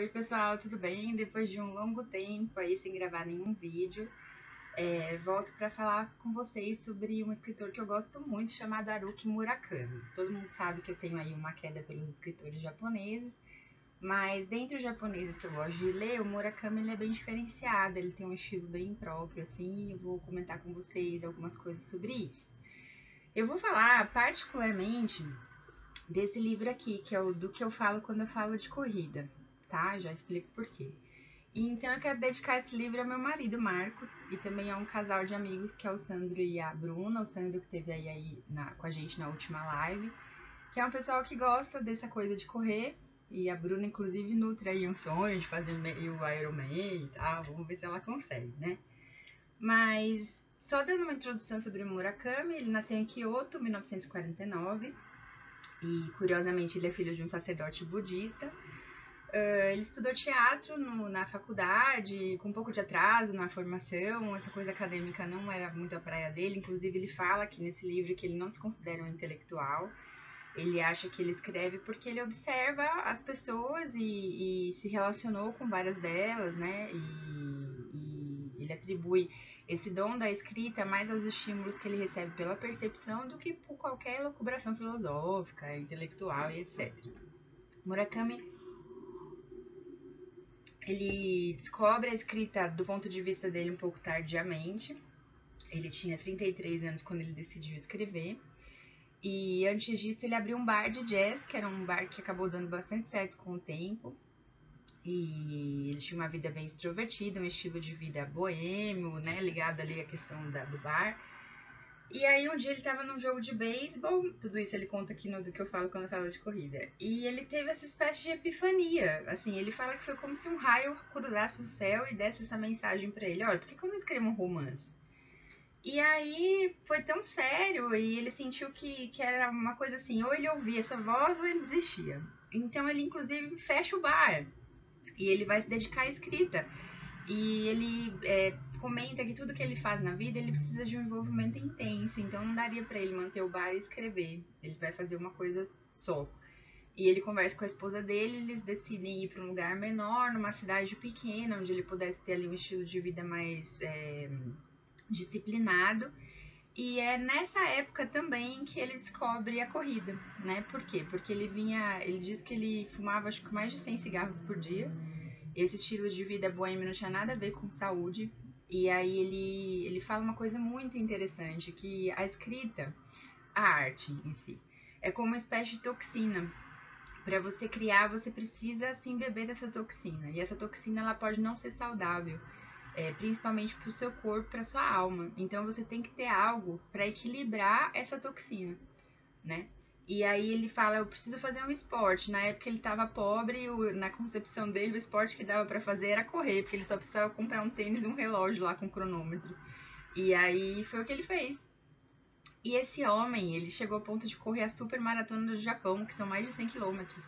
Oi pessoal, tudo bem? Depois de um longo tempo aí sem gravar nenhum vídeo, volto para falar com vocês sobre um escritor que eu gosto muito, chamado Haruki Murakami. Todo mundo sabe que eu tenho aí uma queda pelos escritores japoneses, mas dentre os japoneses que eu gosto de ler, o Murakami ele é bem diferenciado, ele tem um estilo bem próprio, assim, eu vou comentar com vocês algumas coisas sobre isso. Eu vou falar particularmente desse livro aqui, que é o do que eu falo quando eu falo de corrida, tá? Já explico por quê. E então eu quero dedicar esse livro ao meu marido, Marcos, e também a um casal de amigos que é o Sandro e a Bruna. O Sandro que esteve aí com a gente na última live, que é um pessoal que gosta dessa coisa de correr, e a Bruna inclusive nutre aí um sonho de fazer meio Ironman e tal, vamos ver se ela consegue, né? Mas só dando uma introdução sobre o Murakami, ele nasceu em Kyoto, 1949, e curiosamente ele é filho de um sacerdote budista. Ele estudou teatro na faculdade, com um pouco de atraso na formação, essa coisa acadêmica não era muito a praia dele, inclusive ele fala aqui nesse livro que ele não se considera um intelectual, ele acha que ele escreve porque ele observa as pessoas e se relacionou com várias delas, né, e ele atribui esse dom da escrita mais aos estímulos que ele recebe pela percepção do que por qualquer elucubração filosófica, intelectual e etc. Murakami, ele descobre a escrita do ponto de vista dele um pouco tardiamente. Ele tinha 33 anos quando ele decidiu escrever. E antes disso ele abriu um bar de jazz, que era um bar que acabou dando bastante certo com o tempo. E ele tinha uma vida bem extrovertida, um estilo de vida boêmio, né, ligado ali à questão do bar. E aí um dia ele tava num jogo de beisebol, tudo isso ele conta aqui no do que eu falo quando eu falo de corrida. E ele teve essa espécie de epifania, assim, ele fala que foi como se um raio cruzasse o céu e desse essa mensagem pra ele, olha, por que eu não escrevo um romance? E aí foi tão sério e ele sentiu que era uma coisa assim, ou ele ouvia essa voz ou ele desistia. Então ele inclusive fecha o bar e ele vai se dedicar à escrita. E ele comenta que tudo que ele faz na vida, ele precisa de um envolvimento intenso, então não daria para ele manter o bar e escrever. Ele vai fazer uma coisa só. E ele conversa com a esposa dele, eles decidem ir para um lugar menor, numa cidade pequena, onde ele pudesse ter ali um estilo de vida mais disciplinado. E é nessa época também que ele descobre a corrida, né? Por quê? Porque ele diz que ele fumava acho que mais de 100 cigarros por dia. Esse estilo de vida boêmio não tinha nada a ver com saúde. E aí ele fala uma coisa muito interessante, que a escrita, a arte em si, é como uma espécie de toxina. Para você criar, você precisa assim beber dessa toxina. E essa toxina ela pode não ser saudável, principalmente para o seu corpo, para sua alma. Então você tem que ter algo para equilibrar essa toxina, né? E aí ele fala, eu preciso fazer um esporte. Na época ele estava pobre, na concepção dele o esporte que dava para fazer era correr, porque ele só precisava comprar um tênis e um relógio lá com cronômetro. E aí foi o que ele fez. E esse homem, ele chegou ao ponto de correr a super maratona do Japão, que são mais de 100 quilômetros.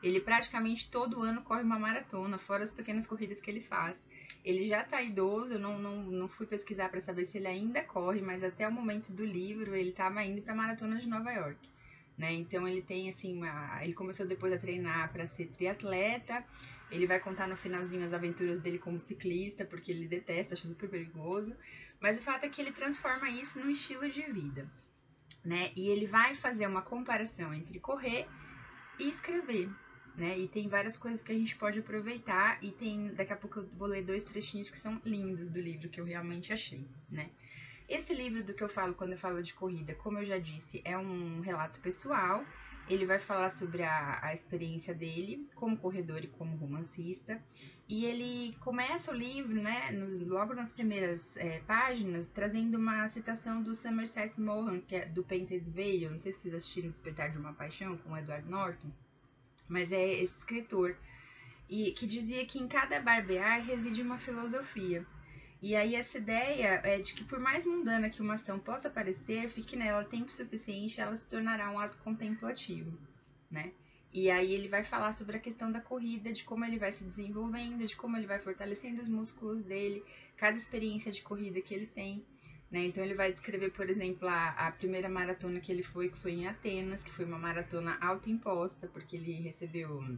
Ele praticamente todo ano corre uma maratona, fora as pequenas corridas que ele faz. Ele já tá idoso, eu não fui pesquisar para saber se ele ainda corre, mas até o momento do livro ele estava indo para a maratona de Nova York. Né? Então ele tem assim, ele começou depois a treinar para ser triatleta. Ele vai contar no finalzinho as aventuras dele como ciclista, porque ele detesta, acha super perigoso. Mas o fato é que ele transforma isso num estilo de vida, né? E ele vai fazer uma comparação entre correr e escrever, né? E tem várias coisas que a gente pode aproveitar e daqui a pouco eu vou ler 2 trechinhos que são lindos do livro que eu realmente achei, né? Esse livro do que eu falo quando eu falo de corrida, como eu já disse, é um relato pessoal. Ele vai falar sobre a experiência dele como corredor e como romancista. E ele começa o livro, né, logo nas primeiras páginas, trazendo uma citação do Somerset Maugham, que é do Painted Veil. Não sei se vocês assistiram Despertar de uma Paixão, com o Edward Norton, mas é esse escritor. E que dizia que em cada barbear reside uma filosofia. E aí essa ideia é de que por mais mundana que uma ação possa parecer, fique nela tempo suficiente, ela se tornará um ato contemplativo, né? E aí ele vai falar sobre a questão da corrida, de como ele vai se desenvolvendo, de como ele vai fortalecendo os músculos dele, cada experiência de corrida que ele tem, né? Então ele vai descrever, por exemplo, a primeira maratona que foi em Atenas, que foi uma maratona autoimposta, porque ele recebeu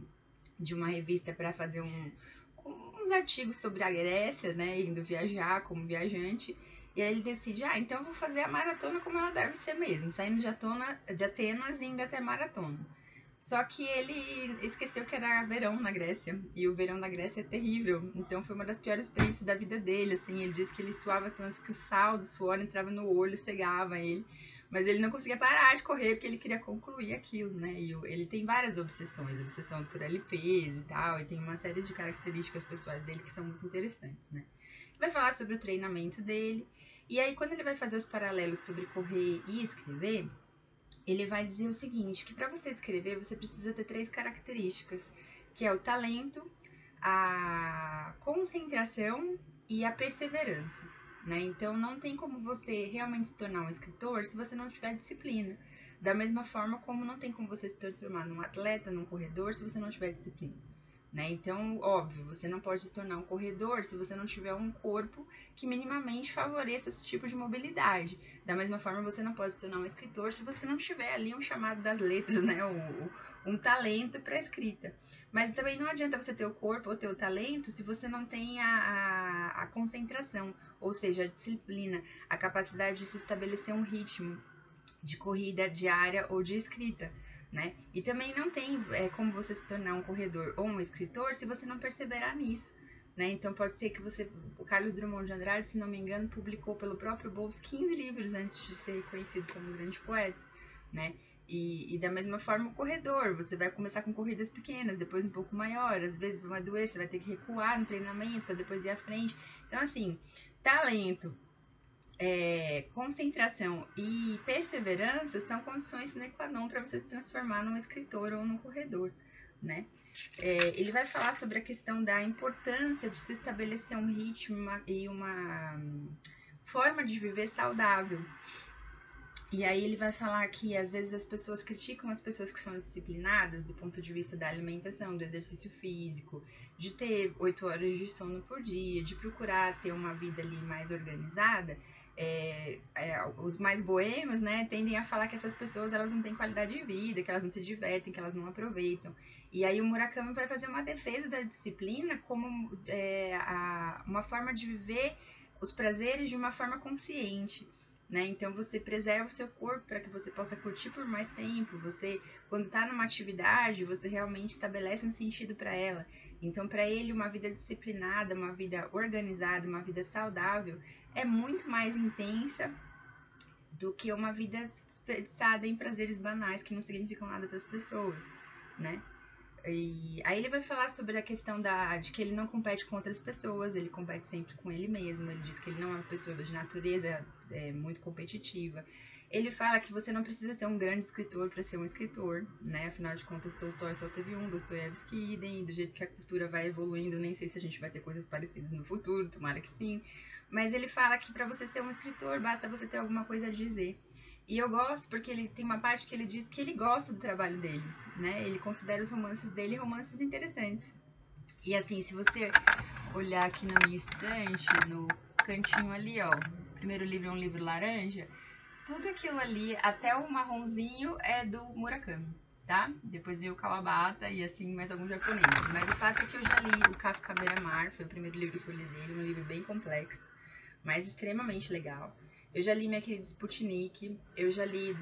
de uma revista para fazer uns artigos sobre a Grécia, né, indo viajar como viajante. E aí ele decide, então eu vou fazer a maratona como ela deve ser mesmo, saindo de Atenas e indo até maratona. Só que ele esqueceu que era verão na Grécia, e o verão na Grécia é terrível, então foi uma das piores experiências da vida dele, assim, ele disse que ele suava tanto que o sal do suor entrava no olho, cegava ele, mas ele não conseguia parar de correr porque ele queria concluir aquilo, né, e ele tem várias obsessões, obsessão por LPs e tal, e tem uma série de características pessoais dele que são muito interessantes, né. Ele vai falar sobre o treinamento dele, e aí quando ele vai fazer os paralelos sobre correr e escrever, ele vai dizer o seguinte, que para você escrever você precisa ter 3 características, que é o talento, a concentração e a perseverança, né? Então não tem como você realmente se tornar um escritor se você não tiver disciplina. Da mesma forma como não tem como você se transformar num atleta, num corredor, se você não tiver disciplina. Né? Então, óbvio, você não pode se tornar um corredor se você não tiver um corpo que minimamente favoreça esse tipo de mobilidade. Da mesma forma, você não pode se tornar um escritor se você não tiver ali um chamado das letras, né? Um talento para escrita. Mas também não adianta você ter o corpo ou ter o talento se você não tem a concentração, ou seja, a disciplina, a capacidade de se estabelecer um ritmo de corrida diária ou de escrita. Né? E também não tem como você se tornar um corredor ou um escritor se você não perseverar nisso. Né? Então pode ser que o Carlos Drummond de Andrade, se não me engano, publicou pelo próprio bolso 15 livros antes de ser reconhecido como um grande poeta. Né? E da mesma forma o corredor, você vai começar com corridas pequenas, depois um pouco maior, às vezes vai doer, você vai ter que recuar no treinamento para depois ir à frente. Então assim, talento, concentração e perseverança são condições sine qua non para você se transformar num escritor ou num corredor, né? Ele vai falar sobre a questão da importância de se estabelecer um ritmo e uma forma de viver saudável. E aí ele vai falar que às vezes as pessoas criticam as pessoas que são disciplinadas do ponto de vista da alimentação, do exercício físico, de ter 8 horas de sono por dia, de procurar ter uma vida ali mais organizada. Os mais boêmios, né, tendem a falar que essas pessoas elas não têm qualidade de vida, que elas não se divertem, que elas não aproveitam. E aí o Murakami vai fazer uma defesa da disciplina como uma forma de viver os prazeres de uma forma consciente. Né? Então você preserva o seu corpo para que você possa curtir por mais tempo. Você, quando está numa atividade, você realmente estabelece um sentido para ela. Então, para ele, uma vida disciplinada, uma vida organizada, uma vida saudável é muito mais intensa do que uma vida desperdiçada em prazeres banais que não significam nada para as pessoas, né? E aí ele vai falar sobre a questão de que ele não compete com outras pessoas, ele compete sempre com ele mesmo. Ele diz que ele não é uma pessoa de natureza muito competitiva. Ele fala que você não precisa ser um grande escritor para ser um escritor, né? Afinal de contas, Tolstói só teve um, Dostoiévski idem, do jeito que a cultura vai evoluindo, nem sei se a gente vai ter coisas parecidas no futuro, tomara que sim. Mas ele fala que para você ser um escritor, basta você ter alguma coisa a dizer. E eu gosto porque ele tem uma parte que ele diz que ele gosta do trabalho dele, né? Ele considera os romances dele romances interessantes. E assim, se você olhar aqui na minha estante, no cantinho ali, ó, o primeiro livro é um livro laranja, tudo aquilo ali, até o marronzinho, é do Murakami, tá? Depois veio o Kawabata e assim, mais alguns japoneses. Mas o fato é que eu já li o Kafka Beira-Mar, foi o primeiro livro que eu li dele, um livro bem complexo, mas extremamente legal. Eu já li Minha Querida Sputnik, eu já li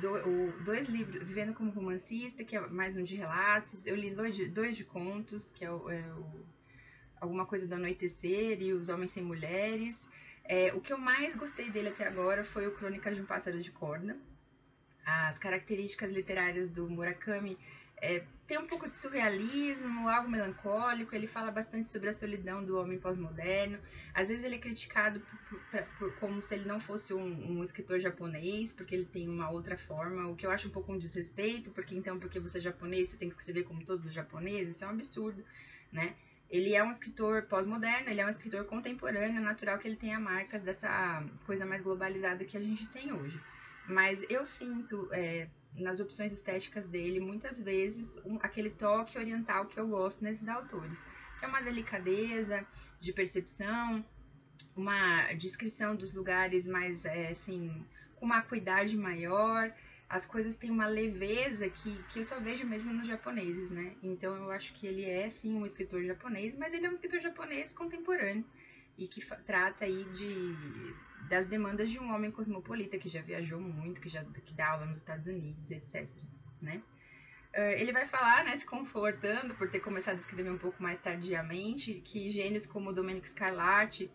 2 livros, Vivendo como Romancista, que é mais um de relatos, eu li 2 de contos, que é Alguma Coisa do Anoitecer e Os Homens Sem Mulheres. O que eu mais gostei dele até agora foi o Crônicas de um Pássaro de Corda. As características literárias do Murakami tem um pouco de surrealismo, algo melancólico. Ele fala bastante sobre a solidão do homem pós-moderno. Às vezes ele é criticado como se ele não fosse um escritor japonês, porque ele tem uma outra forma, o que eu acho um pouco um desrespeito, porque você é japonês, você tem que escrever como todos os japoneses, isso é um absurdo, né? Ele é um escritor pós-moderno, ele é um escritor contemporâneo, natural que ele tenha marcas dessa coisa mais globalizada que a gente tem hoje. Mas eu sinto nas opções estéticas dele, muitas vezes, aquele toque oriental que eu gosto nesses autores, que é uma delicadeza de percepção, uma descrição dos lugares mais, assim, com uma acuidade maior, as coisas têm uma leveza que eu só vejo mesmo nos japoneses, né? Então eu acho que ele é sim um escritor japonês, mas ele é um escritor japonês contemporâneo e que trata aí das demandas de um homem cosmopolita que já viajou muito, que dá aula nos Estados Unidos, etc, né? Ele vai falar, né, se confortando por ter começado a escrever um pouco mais tardiamente, que gênios como Domenico Scarlatti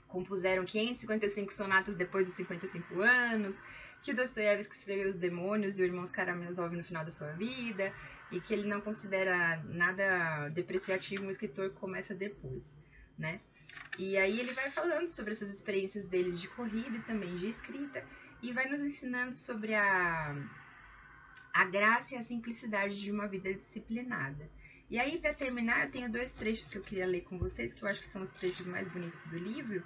compuseram 555 sonatas depois dos 55 anos, que o Dostoiévski escreveu Os Demônios e o Irmãos Karamazov no final da sua vida, e que ele não considera nada depreciativo um escritor que começa depois, né? E aí ele vai falando sobre essas experiências dele de corrida e também de escrita, e vai nos ensinando sobre a graça e a simplicidade de uma vida disciplinada. E aí, para terminar, eu tenho 2 trechos que eu queria ler com vocês, que eu acho que são os trechos mais bonitos do livro.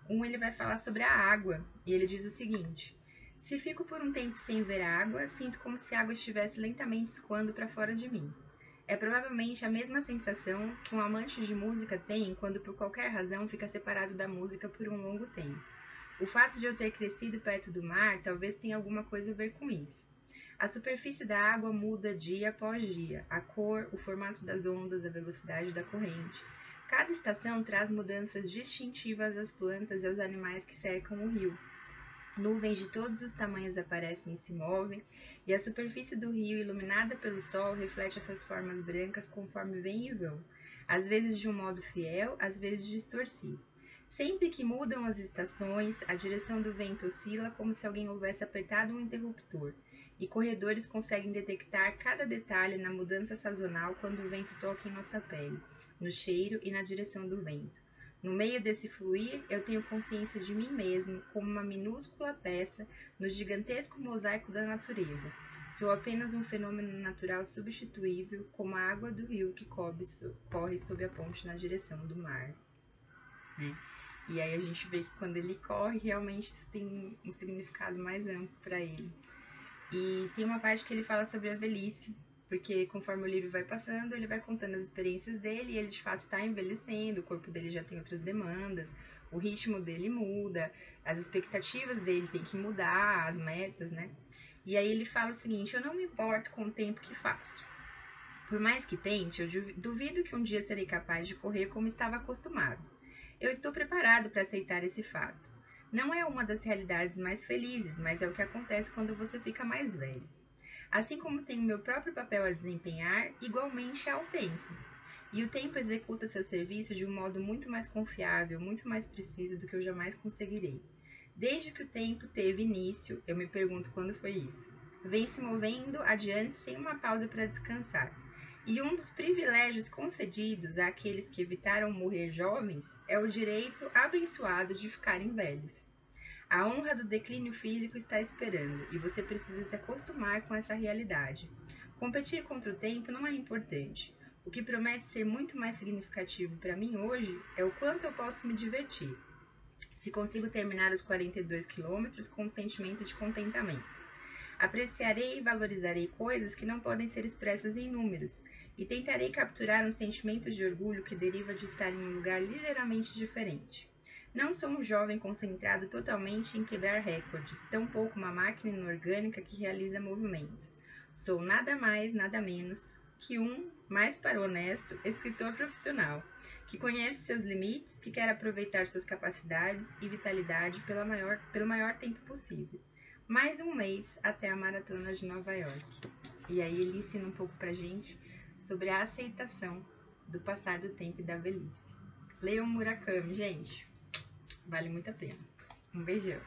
Ele vai falar sobre a água, e ele diz o seguinte: se fico por um tempo sem ver água, sinto como se a água estivesse lentamente escoando para fora de mim. É provavelmente a mesma sensação que um amante de música tem quando por qualquer razão fica separado da música por um longo tempo. O fato de eu ter crescido perto do mar talvez tenha alguma coisa a ver com isso. A superfície da água muda dia após dia, a cor, o formato das ondas, a velocidade da corrente. Cada estação traz mudanças distintivas às plantas e aos animais que cercam o rio. Nuvens de todos os tamanhos aparecem e se movem, e a superfície do rio, iluminada pelo sol, reflete essas formas brancas conforme vêm e vão, às vezes de um modo fiel, às vezes distorcido. Sempre que mudam as estações, a direção do vento oscila como se alguém houvesse apertado um interruptor, e corredores conseguem detectar cada detalhe na mudança sazonal quando o vento toca em nossa pele, no cheiro e na direção do vento. No meio desse fluir, eu tenho consciência de mim mesmo como uma minúscula peça no gigantesco mosaico da natureza. Sou apenas um fenômeno natural substituível, como a água do rio que corre sob a ponte na direção do mar. Né? E aí a gente vê que quando ele corre, realmente isso tem um significado mais amplo para ele. E tem uma parte que ele fala sobre a velhice, porque conforme o livro vai passando, ele vai contando as experiências dele e ele de fato está envelhecendo, o corpo dele já tem outras demandas, o ritmo dele muda, as expectativas dele tem que mudar, as metas, né? E aí ele fala o seguinte: eu não me importo com o tempo que faço. Por mais que tente, eu duvido que um dia serei capaz de correr como estava acostumado. Eu estou preparado para aceitar esse fato. Não é uma das realidades mais felizes, mas é o que acontece quando você fica mais velho. Assim como tenho meu próprio papel a desempenhar, igualmente há o tempo. E o tempo executa seu serviço de um modo muito mais confiável, muito mais preciso do que eu jamais conseguirei. Desde que o tempo teve início, eu me pergunto quando foi isso, vem se movendo adiante sem uma pausa para descansar. E um dos privilégios concedidos àqueles que evitaram morrer jovens é o direito abençoado de ficarem velhos. A honra do declínio físico está esperando, e você precisa se acostumar com essa realidade. Competir contra o tempo não é importante. O que promete ser muito mais significativo para mim hoje é o quanto eu posso me divertir. Se consigo terminar os 42 quilômetros com um sentimento de contentamento. Apreciarei e valorizarei coisas que não podem ser expressas em números, e tentarei capturar um sentimento de orgulho que deriva de estar em um lugar ligeiramente diferente. Não sou um jovem concentrado totalmente em quebrar recordes, tampouco uma máquina inorgânica que realiza movimentos. Sou nada mais, nada menos que um, mais para o honesto, escritor profissional, que conhece seus limites, que quer aproveitar suas capacidades e vitalidade pelo maior tempo possível. Mais um mês até a maratona de Nova York. E aí ele ensina um pouco pra gente sobre a aceitação do passar do tempo e da velhice. Leiam Murakami, gente. Vale muito a pena. Um beijão.